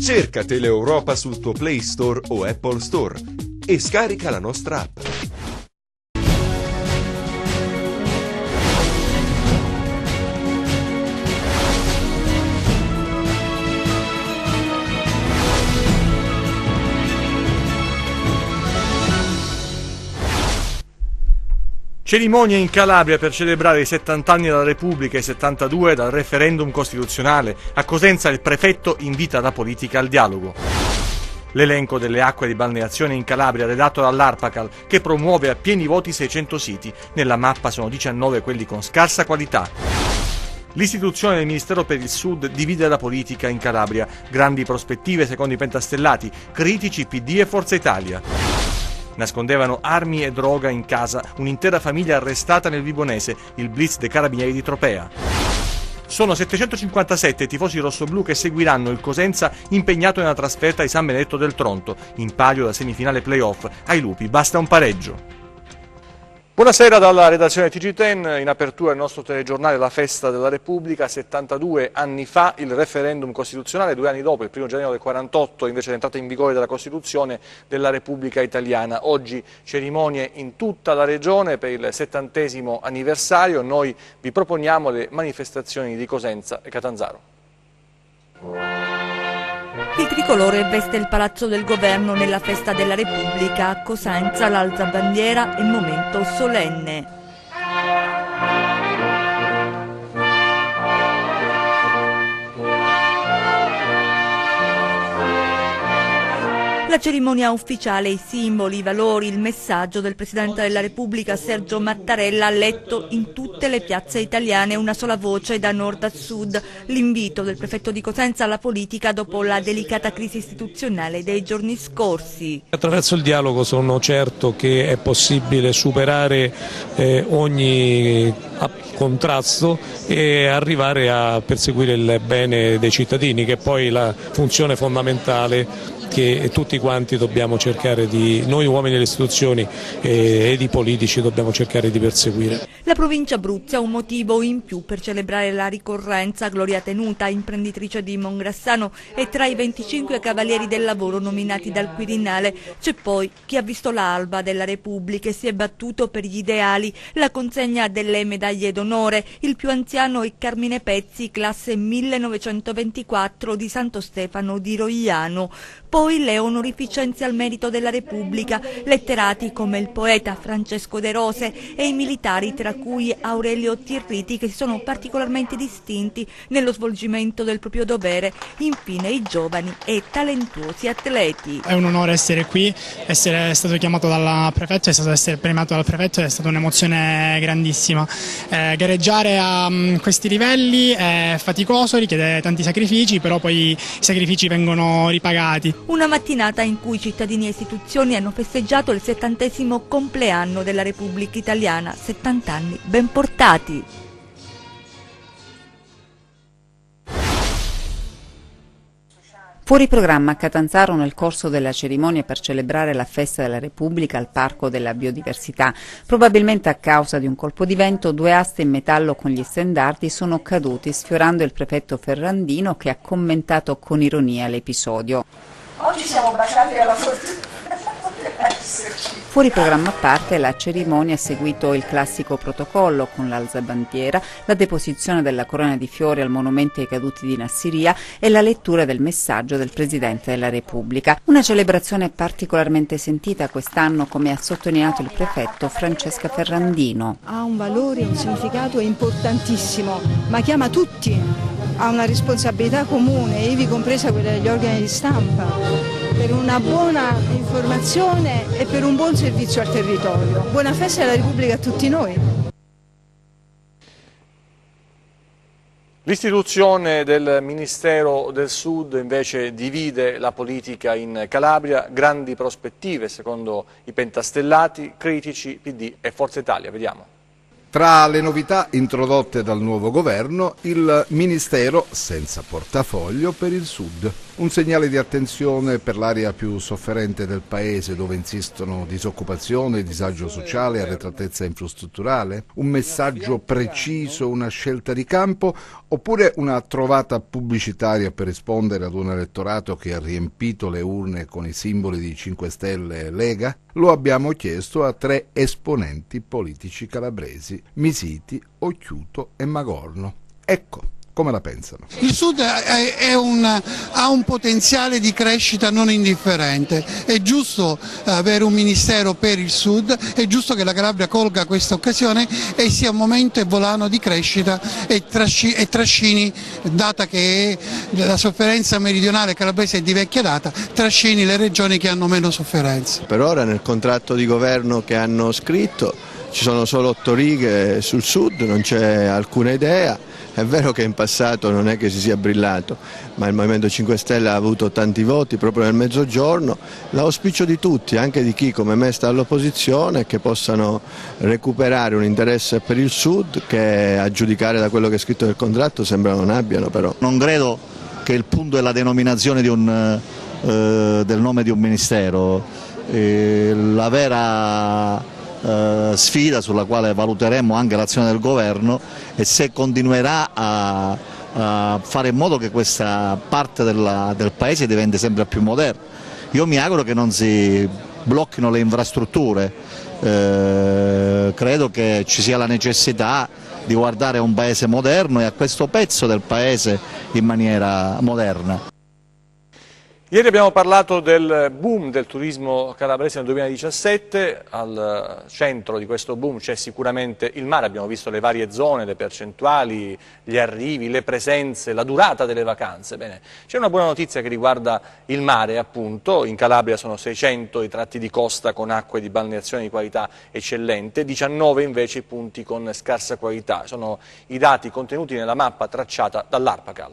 Cerca Teleeuropa sul tuo Play Store o Apple Store e scarica la nostra app. Cerimonie in Calabria per celebrare i 70 anni della Repubblica e i 72 dal referendum costituzionale. A Cosenza il prefetto invita la politica al dialogo. L'elenco delle acque di balneazione in Calabria redatto dall'Arpacal, che promuove a pieni voti 600 siti. Nella mappa sono 19 quelli con scarsa qualità. L'istituzione del Ministero per il Sud divide la politica in Calabria. Grandi prospettive secondo i pentastellati, critici PD e Forza Italia. Nascondevano armi e droga in casa, un'intera famiglia arrestata nel Vibonese, il blitz dei carabinieri di Tropea. Sono 757 i tifosi rossoblù che seguiranno il Cosenza impegnato nella trasferta di San Benedetto del Tronto, in palio da semifinale playoff. Ai lupi basta un pareggio. Buonasera dalla redazione TG10, in apertura il nostro telegiornale La Festa della Repubblica. 72 anni fa il referendum costituzionale, 2 anni dopo, il 1° gennaio del 48, invece l'entrata in vigore della Costituzione della Repubblica Italiana. Oggi cerimonie in tutta la regione per il 70° anniversario. Noi vi proponiamo le manifestazioni di Cosenza e Catanzaro. Il tricolore veste il palazzo del governo nella festa della Repubblica. A Cosenza l'alzabandiera è momento solenne. La cerimonia ufficiale, i simboli, i valori, il messaggio del Presidente della Repubblica Sergio Mattarella ha letto in tutte le piazze italiane una sola voce da nord a sud, l'invito del prefetto di Cosenza alla politica dopo la delicata crisi istituzionale dei giorni scorsi. Attraverso il dialogo sono certo che è possibile superare ogni contrasto e arrivare a perseguire il bene dei cittadini, che è poi la funzione fondamentale che tutti quanti dobbiamo cercare noi uomini delle istituzioni ed i politici dobbiamo cercare di perseguire. La provincia Abruzzo ha un motivo in più per celebrare la ricorrenza. Gloria Tenuta, imprenditrice di Mongrassano, è tra i 25 cavalieri del lavoro nominati dal Quirinale. C'è poi chi ha visto l'alba della Repubblica e si è battuto per gli ideali. La consegna delle medaglie d'onore, il più anziano è Carmine Pezzi, classe 1924 di Santo Stefano di Rogliano. Poi le onorificenze al merito della Repubblica, letterati come il poeta Francesco De Rose e i militari, tra cui Aurelio Tirriti, che si sono particolarmente distinti nello svolgimento del proprio dovere. Infine i giovani e talentuosi atleti. È un onore essere qui, essere stato chiamato dal prefetto, essere premiato dal prefetto, è stata un'emozione grandissima. Gareggiare a questi livelli è faticoso, richiede tanti sacrifici, però poi i sacrifici vengono ripagati. Una mattinata in cui cittadini e istituzioni hanno festeggiato il 70° compleanno della Repubblica Italiana, 70 anni ben portati. Fuori programma a Catanzaro nel corso della cerimonia per celebrare la festa della Repubblica al Parco della Biodiversità. Probabilmente a causa di un colpo di vento, 2 aste in metallo con gli stendardi sono caduti, sfiorando il prefetto Ferrandino, che ha commentato con ironia l'episodio. Oggi siamo baciati alla fortuna. Fuori programma a parte, la cerimonia ha seguito il classico protocollo con l'alzabandiera, la deposizione della corona di fiori al monumento ai caduti di Nassiria e la lettura del messaggio del Presidente della Repubblica. Una celebrazione particolarmente sentita quest'anno, come ha sottolineato il prefetto Francesca Ferrandino. Ha un valore, un significato importantissimo, ma chiama tutti a una responsabilità comune, ivi compresa quella degli organi di stampa, per una buona informazione e per un buon servizio al territorio. Buona festa della Repubblica a tutti noi. L'istituzione del Ministero del Sud invece divide la politica in Calabria. Grandi prospettive secondo i pentastellati, critici, PD e Forza Italia. Vediamo. Tra le novità introdotte dal nuovo governo, il Ministero senza portafoglio per il Sud. Un segnale di attenzione per l'area più sofferente del paese, dove insistono disoccupazione, disagio sociale, arretratezza infrastrutturale? Un messaggio preciso, una scelta di campo, oppure una trovata pubblicitaria per rispondere ad un elettorato che ha riempito le urne con i simboli di 5 Stelle e Lega? Lo abbiamo chiesto a 3 esponenti politici calabresi: Misiti, Occhiuto e Magorno. Ecco come la pensano. Il Sud ha un potenziale di crescita non indifferente, è giusto avere un ministero per il Sud, è giusto che la Calabria colga questa occasione e sia un momento e volano di crescita e trascini, data che la sofferenza meridionale calabrese è di vecchia data, trascini le regioni che hanno meno sofferenza. Per ora nel contratto di governo che hanno scritto ci sono solo 8 righe sul Sud, non c'è alcuna idea. È vero che in passato non è che si sia brillato, ma il Movimento 5 Stelle ha avuto tanti voti proprio nel Mezzogiorno. L'auspicio di tutti, anche di chi come me sta all'opposizione, è che possano recuperare un interesse per il Sud che, a giudicare da quello che è scritto nel contratto, sembra non abbiano però. Non credo che il punto della denominazione del nome di un ministero, la vera sfida sulla quale valuteremo anche l'azione del governo e se continuerà a fare in modo che questa parte del paese diventi sempre più moderna. Io mi auguro che non si blocchino le infrastrutture, credo che ci sia la necessità di guardare a un paese moderno e a questo pezzo del paese in maniera moderna. Ieri abbiamo parlato del boom del turismo calabrese nel 2017, al centro di questo boom c'è sicuramente il mare, abbiamo visto le varie zone, le percentuali, gli arrivi, le presenze, la durata delle vacanze. Bene, c'è una buona notizia che riguarda il mare, appunto. In Calabria sono 600 i tratti di costa con acque di balneazione di qualità eccellente, 19 invece i punti con scarsa qualità. Sono i dati contenuti nella mappa tracciata dall'Arpacal.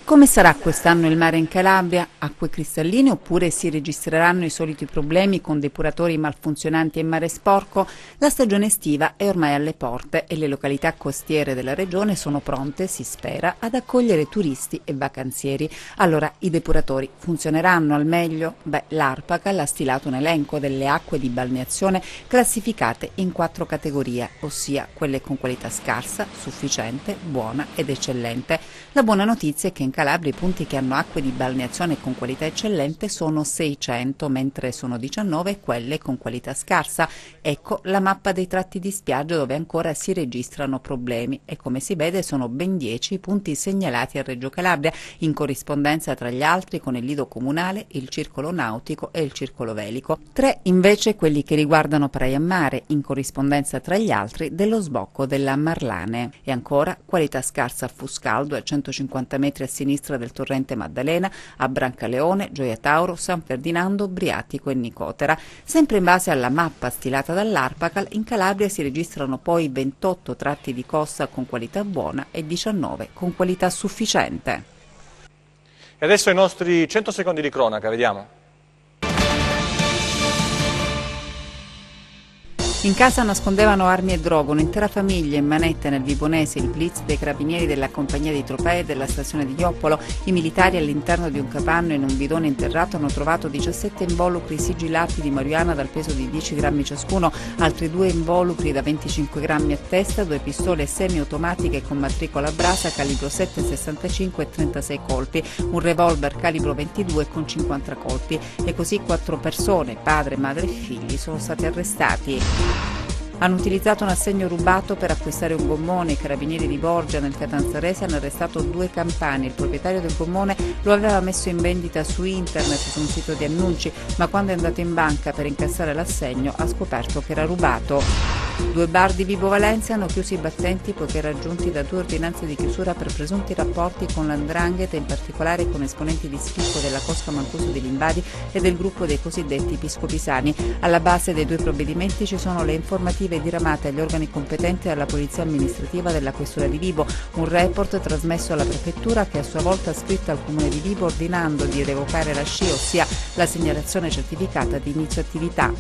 Come sarà quest'anno il mare in Calabria? Acque cristalline oppure si registreranno i soliti problemi con depuratori malfunzionanti e mare sporco? La stagione estiva è ormai alle porte e le località costiere della regione sono pronte, si spera, ad accogliere turisti e vacanzieri. Allora, i depuratori funzioneranno al meglio? L'Arpacal ha stilato un elenco delle acque di balneazione classificate in 4 categorie, ossia quelle con qualità scarsa, sufficiente, buona ed eccellente. La buona notizia è che in Calabria i punti che hanno acque di balneazione con qualità eccellente sono 600, mentre sono 19 quelle con qualità scarsa. Ecco la mappa dei tratti di spiaggia dove ancora si registrano problemi e come si vede sono ben 10 i punti segnalati a Reggio Calabria, in corrispondenza tra gli altri con il lido comunale, il circolo nautico e il circolo velico. 3 invece quelli che riguardano Praia Mare, in corrispondenza tra gli altri dello sbocco della Marlane. E ancora qualità scarsa a Fuscaldo, a 150 metri a sinistra del torrente Maddalena, a Brancaleone, Gioia Tauro, San Ferdinando, Briatico e Nicotera. Sempre in base alla mappa stilata dall'Arpacal, in Calabria si registrano poi 28 tratti di costa con qualità buona e 19 con qualità sufficiente. E adesso i nostri 100 secondi di cronaca, vediamo. In casa nascondevano armi e droga, un'intera famiglia in manette nel Vibonese, il blitz dei carabinieri della compagnia di Tropea e della stazione di Ioppolo. I militari all'interno di un capanno in un bidone interrato hanno trovato 17 involucri sigillati di marijuana dal peso di 10 grammi ciascuno, altri 2 involucri da 25 grammi a testa, 2 pistole semiautomatiche con matricola a brasa calibro 7,65 e 36 colpi, un revolver calibro 22 con 50 colpi e così 4 persone, padre, madre e figli, sono stati arrestati. Hanno utilizzato un assegno rubato per acquistare un gommone. I carabinieri di Borgia nel Catanzarese hanno arrestato 2 campani. Il proprietario del gommone lo aveva messo in vendita su internet, su un sito di annunci, ma quando è andato in banca per incassare l'assegno ha scoperto che era rubato. 2 bar di Vibo Valentia hanno chiuso i battenti poiché raggiunti da 2 ordinanze di chiusura per presunti rapporti con l''ndrangheta, in particolare con esponenti di spicco della Cosca Mancuso di Limbadi e del gruppo dei cosiddetti piscopisani. Alla base dei 2 provvedimenti ci sono le informative diramate agli organi competenti e alla Polizia Amministrativa della Questura di Vibo, un report trasmesso alla Prefettura che a sua volta ha scritto al Comune di Vibo ordinando di revocare la SCI, ossia la segnalazione certificata di inizio attività.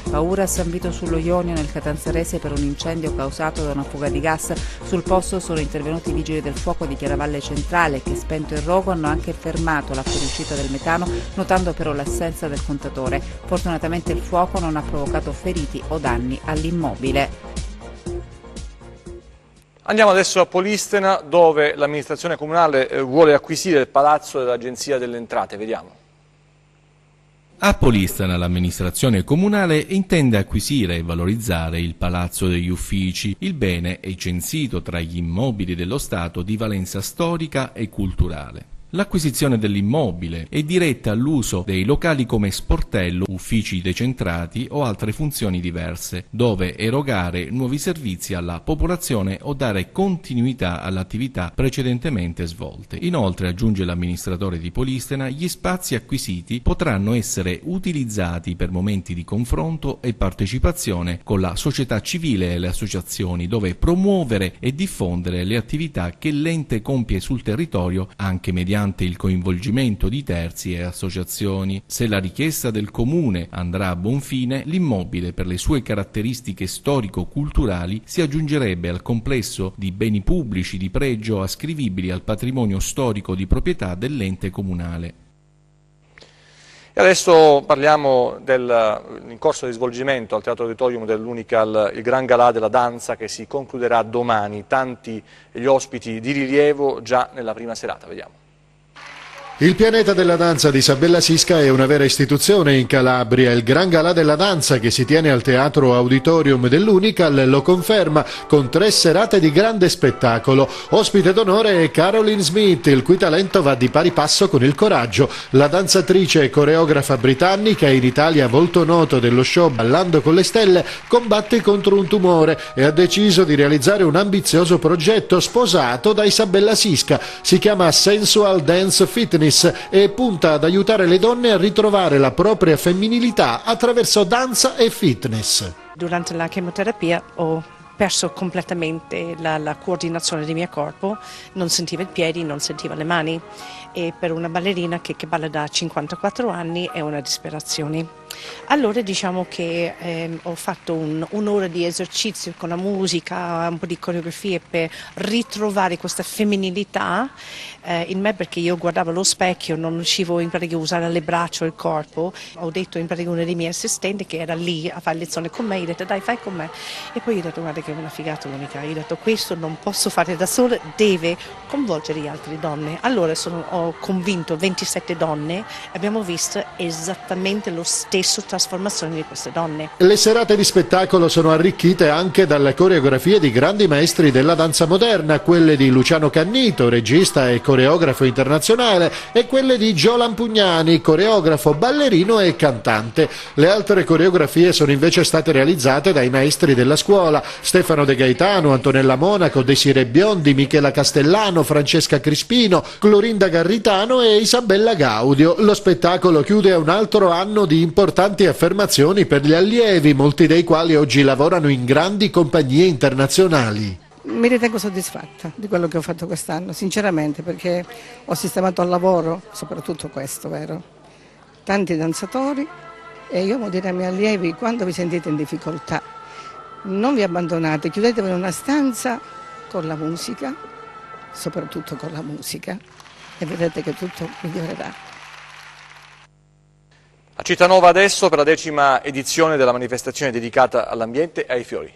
Paura a San Vito sullo Ionio, nel Catanzarese, per un incendio causato da una fuga di gas. Sul posto sono intervenuti i vigili del fuoco di Chiaravalle Centrale che, spento il rogo, hanno anche fermato la fuoriuscita del metano, notando però l'assenza del contatore. Fortunatamente il fuoco non ha provocato feriti o danni all'immobile. Andiamo adesso a Polistena, dove l'amministrazione comunale vuole acquisire il palazzo dell'Agenzia delle Entrate. Vediamo. A Polistena l'amministrazione comunale intende acquisire e valorizzare il Palazzo degli Uffici. Il bene è censito tra gli immobili dello Stato di valenza storica e culturale. L'acquisizione dell'immobile è diretta all'uso dei locali come sportello, uffici decentrati o altre funzioni diverse, dove erogare nuovi servizi alla popolazione o dare continuità alle attività precedentemente svolte. Inoltre, aggiunge l'amministratore di Polistena, gli spazi acquisiti potranno essere utilizzati per momenti di confronto e partecipazione con la società civile e le associazioni, dove promuovere e diffondere le attività che l'ente compie sul territorio, anche mediante il coinvolgimento di terzi e associazioni. Se la richiesta del Comune andrà a buon fine, l'immobile, per le sue caratteristiche storico-culturali, si aggiungerebbe al complesso di beni pubblici di pregio ascrivibili al patrimonio storico di proprietà dell'ente comunale. E adesso parliamo in corso di svolgimento al Teatro Auditorium dell'Unical il Gran Galà della danza, che si concluderà domani. Tanti gli ospiti di rilievo già nella prima serata. Vediamo. Il pianeta della danza di Isabella Sisca è una vera istituzione in Calabria. Il Gran Galà della danza, che si tiene al Teatro Auditorium dell'Unical, lo conferma con 3 serate di grande spettacolo. Ospite d'onore è Caroline Smith, il cui talento va di pari passo con il coraggio. La danzatrice e coreografa britannica, in Italia volto noto dello show Ballando con le Stelle, combatte contro un tumore e ha deciso di realizzare un ambizioso progetto sposato da Isabella Sisca. Si chiama Sensual Dance Fitness e punta ad aiutare le donne a ritrovare la propria femminilità attraverso danza e fitness. Durante la chemioterapia ho perso completamente la coordinazione del mio corpo, non sentivo i piedi, non sentivo le mani, e per una ballerina che balla da 54 anni è una disperazione. Allora diciamo che ho fatto un'ora di esercizio con la musica, un po' di coreografie per ritrovare questa femminilità in me, perché io guardavo allo specchio, non riuscivo in pratica a usare le braccia o il corpo. Ho detto in pratica a uno dei miei assistenti che era lì a fare lezione con me, gli ho detto dai fai con me, e poi gli ho detto guarda che è una figata unica, gli ho detto questo non posso fare da sola, deve coinvolgere le altre donne. Allora ho convinto 27 donne e abbiamo visto esattamente lo stesso trasformazione di queste donne. Le serate di spettacolo sono arricchite anche dalle coreografie di grandi maestri della danza moderna, quelle di Luciano Cannito, regista e coreografo internazionale, e quelle di Gio Lampugnani, coreografo, ballerino e cantante. Le altre coreografie sono invece state realizzate dai maestri della scuola: Stefano De Gaetano, Antonella Monaco, Desiree Biondi, Michela Castellano, Francesca Crispino, Clorinda Garritano e Isabella Gaudio. Lo spettacolo chiude un altro anno di importanti affermazioni per gli allievi, molti dei quali oggi lavorano in grandi compagnie internazionali. Mi ritengo soddisfatta di quello che ho fatto quest'anno, sinceramente, perché ho sistemato al lavoro, soprattutto questo, vero? Tanti danzatori, e io devo dire ai miei allievi: quando vi sentite in difficoltà, non vi abbandonate, chiudetevi in una stanza con la musica, soprattutto con la musica, e vedrete che tutto migliorerà. A Cittànova adesso per la 10ª edizione della manifestazione dedicata all'ambiente e ai fiori.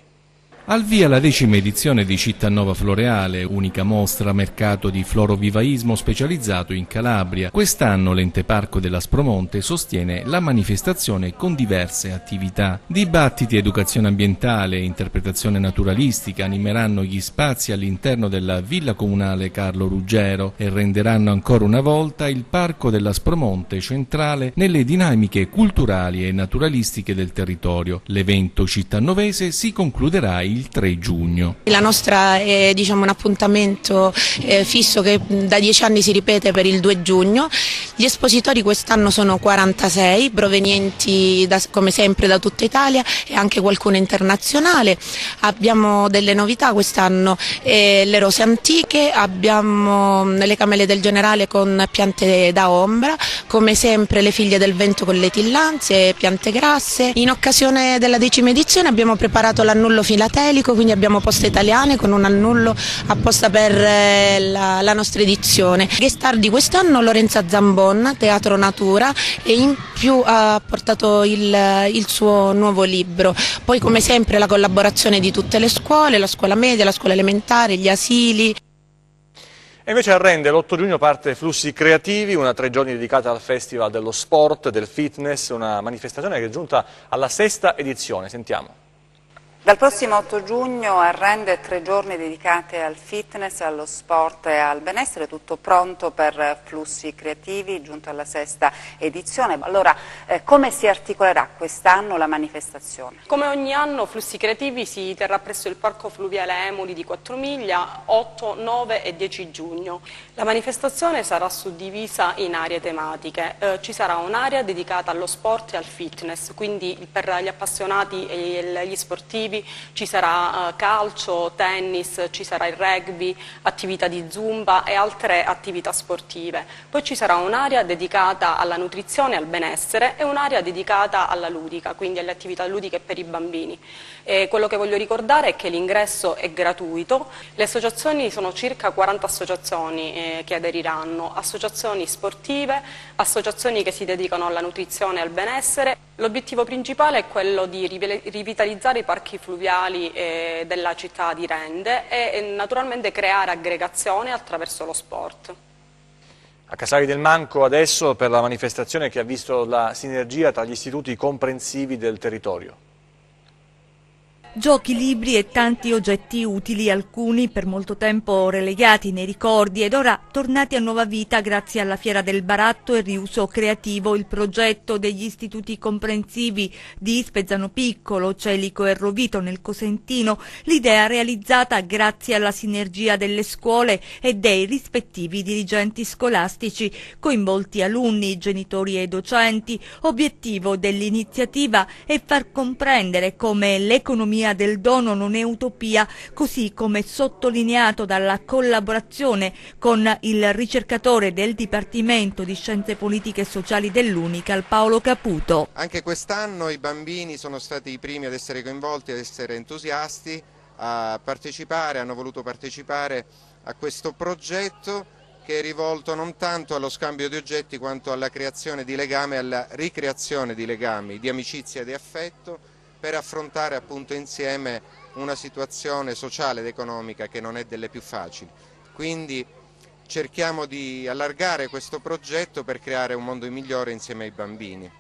Al via la 10ª edizione di Cittànova Floreale, unica mostra mercato di florovivaismo specializzato in Calabria. Quest'anno l'Ente Parco dell'Aspromonte sostiene la manifestazione con diverse attività. Dibattiti, educazione ambientale e interpretazione naturalistica animeranno gli spazi all'interno della Villa Comunale Carlo Ruggero e renderanno ancora una volta il Parco dell'Aspromonte centrale nelle dinamiche culturali e naturalistiche del territorio. L'evento cittànovese si concluderà il 3 giugno. La nostra è un appuntamento fisso che da 10 anni si ripete per il 2 giugno. Gli espositori quest'anno sono 46, provenienti come sempre da tutta Italia e anche qualcuno internazionale. Abbiamo delle novità quest'anno, le rose antiche, abbiamo le camele del generale con piante da ombra, come sempre le figlie del vento con le tillanze, piante grasse. In occasione della 10ª edizione abbiamo preparato l'annullo filatelico, quindi abbiamo poste italiane con un annullo apposta per la nostra edizione. Guest star di quest'anno Lorenza Zambon, Teatro Natura, e in più ha portato il suo nuovo libro. Poi come sempre la collaborazione di tutte le scuole, la scuola media, la scuola elementare, gli asili. E invece a Rende l'8 giugno parte Flussi Creativi, una 3 giorni dedicata al Festival dello Sport, del Fitness, una manifestazione che è giunta alla 6ª edizione. Sentiamo. Dal prossimo 8 giugno a Rende 3 giorni dedicate al fitness, allo sport e al benessere, tutto pronto per Flussi Creativi, giunto alla 6ª edizione. Allora, come si articolerà quest'anno la manifestazione? Come ogni anno Flussi Creativi si terrà presso il Parco Fluviale Emoli di Quattromiglia 8, 9 e 10 giugno. La manifestazione sarà suddivisa in aree tematiche. Ci sarà un'area dedicata allo sport e al fitness, quindi per gli appassionati e gli sportivi ci sarà calcio, tennis, ci sarà il rugby, attività di zumba e altre attività sportive. Poi ci sarà un'area dedicata alla nutrizione e al benessere e un'area dedicata alla ludica, quindi alle attività ludiche per i bambini. Quello che voglio ricordare è che l'ingresso è gratuito. Le associazioni sono circa 40 associazioni che aderiranno, associazioni sportive, associazioni che si dedicano alla nutrizione e al benessere. L'obiettivo principale è quello di rivitalizzare i parchi fluviali della città di Rende e naturalmente creare aggregazione attraverso lo sport. A Casali del Manco adesso per la manifestazione che ha visto la sinergia tra gli istituti comprensivi del territorio. Giochi, libri e tanti oggetti utili, alcuni per molto tempo relegati nei ricordi ed ora tornati a nuova vita grazie alla Fiera del Baratto e Riuso Creativo, il progetto degli istituti comprensivi di Spezzano Piccolo, Celico e Rovito nel Cosentino, l'idea realizzata grazie alla sinergia delle scuole e dei rispettivi dirigenti scolastici, coinvolti alunni, genitori e docenti. Obiettivo dell'iniziativa è far comprendere come l'economia del dono non è utopia, così come sottolineato dalla collaborazione con il ricercatore del Dipartimento di Scienze Politiche e Sociali dell'Unical, Paolo Caputo. Anche quest'anno i bambini sono stati i primi ad essere coinvolti, ad essere entusiasti, a partecipare, hanno voluto partecipare a questo progetto che è rivolto non tanto allo scambio di oggetti quanto alla creazione di legami, alla ricreazione di legami, di amicizia e di affetto, per affrontare appunto insieme una situazione sociale ed economica che non è delle più facili. Quindi cerchiamo di allargare questo progetto per creare un mondo migliore insieme ai bambini.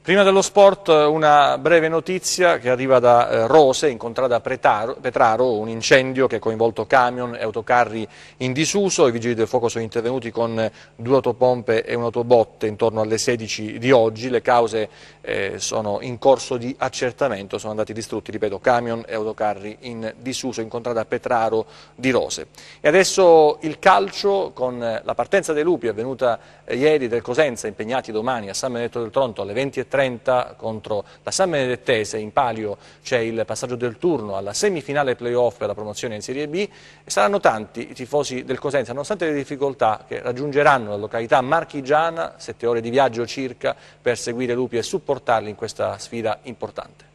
Prima dello sport una breve notizia che arriva da Rose, in contrada Petraro, un incendio che ha coinvolto camion e autocarri in disuso. I vigili del fuoco sono intervenuti con 2 autopompe e un'autobotte intorno alle 16 di oggi. Le cause sono in corso di accertamento, sono andati distrutti, ripeto, camion e autocarri in disuso in contrada Petraro di Rose. E adesso il calcio con la partenza dei Lupi avvenuta ieri del Cosenza, impegnati domani a San Benedetto del Tronto alle 20:30 contro la San Benedettese. In palio c'è il passaggio del turno alla semifinale playoff per la promozione in Serie B e saranno tanti i tifosi del Cosenza, nonostante le difficoltà, che raggiungeranno la località marchigiana, 7 ore di viaggio circa, per seguire Lupi e supportarli in questa sfida importante.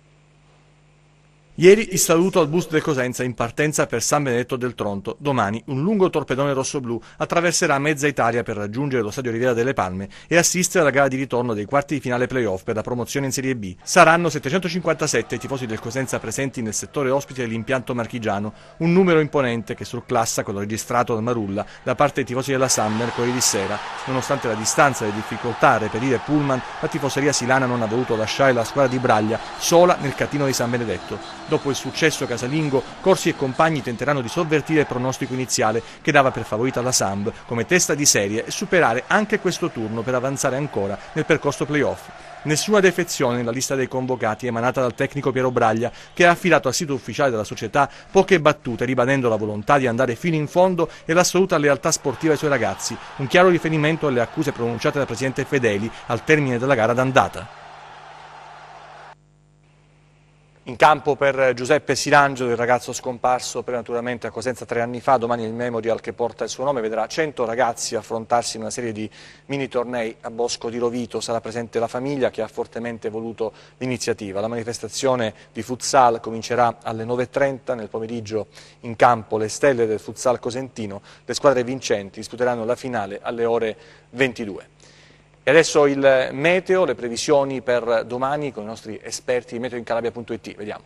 Ieri il saluto al bus del Cosenza in partenza per San Benedetto del Tronto. Domani un lungo torpedone rosso-blu attraverserà mezza Italia per raggiungere lo stadio Riviera delle Palme e assistere alla gara di ritorno dei quarti di finale playoff per la promozione in Serie B. Saranno 757 i tifosi del Cosenza presenti nel settore ospite dell'impianto marchigiano, un numero imponente che surclassa quello registrato da Marulla da parte dei tifosi della Sam mercoledì sera. Nonostante la distanza e le difficoltà a reperire pullman, la tifoseria silana non ha voluto lasciare la squadra di Braglia sola nel catino di San Benedetto. Dopo il successo casalingo, Corsi e compagni tenteranno di sovvertire il pronostico iniziale che dava per favorita la Samb come testa di serie e superare anche questo turno per avanzare ancora nel percorso playoff. Nessuna defezione nella lista dei convocati emanata dal tecnico Piero Braglia, che ha affidato al sito ufficiale della società poche battute, ribadendo la volontà di andare fino in fondo e l'assoluta lealtà sportiva ai suoi ragazzi, un chiaro riferimento alle accuse pronunciate dal presidente Fedeli al termine della gara d'andata. In campo per Giuseppe Sirangelo, il ragazzo scomparso prematuramente a Cosenza 3 anni fa. Domani il memorial che porta il suo nome vedrà 100 ragazzi affrontarsi in una serie di mini tornei a Bosco di Rovito. Sarà presente la famiglia che ha fortemente voluto l'iniziativa. La manifestazione di futsal comincerà alle 9:30. Nel pomeriggio in campo le stelle del futsal cosentino. Le squadre vincenti disputeranno la finale alle ore 22. E adesso il meteo, le previsioni per domani con i nostri esperti di meteoincalabria.it. Vediamo.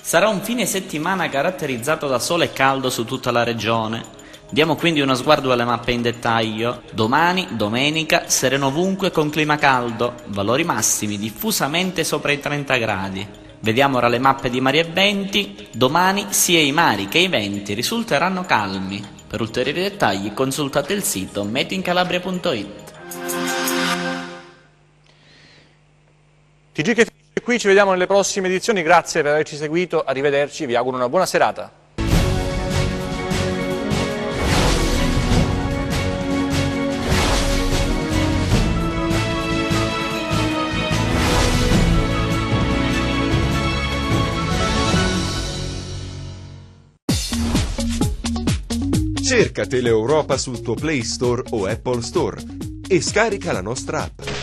Sarà un fine settimana caratterizzato da sole e caldo su tutta la regione. Diamo quindi uno sguardo alle mappe in dettaglio. Domani, domenica, sereno ovunque con clima caldo, valori massimi diffusamente sopra i 30 gradi. Vediamo ora le mappe di mari e venti. Domani sia i mari che i venti risulteranno calmi. Per ulteriori dettagli consultate il sito meteoincalabria.it. TG che finisce qui, ci vediamo nelle prossime edizioni. Grazie per averci seguito, arrivederci, vi auguro una buona serata. Cerca Teleeuropa sul tuo Play Store o Apple Store e scarica la nostra app.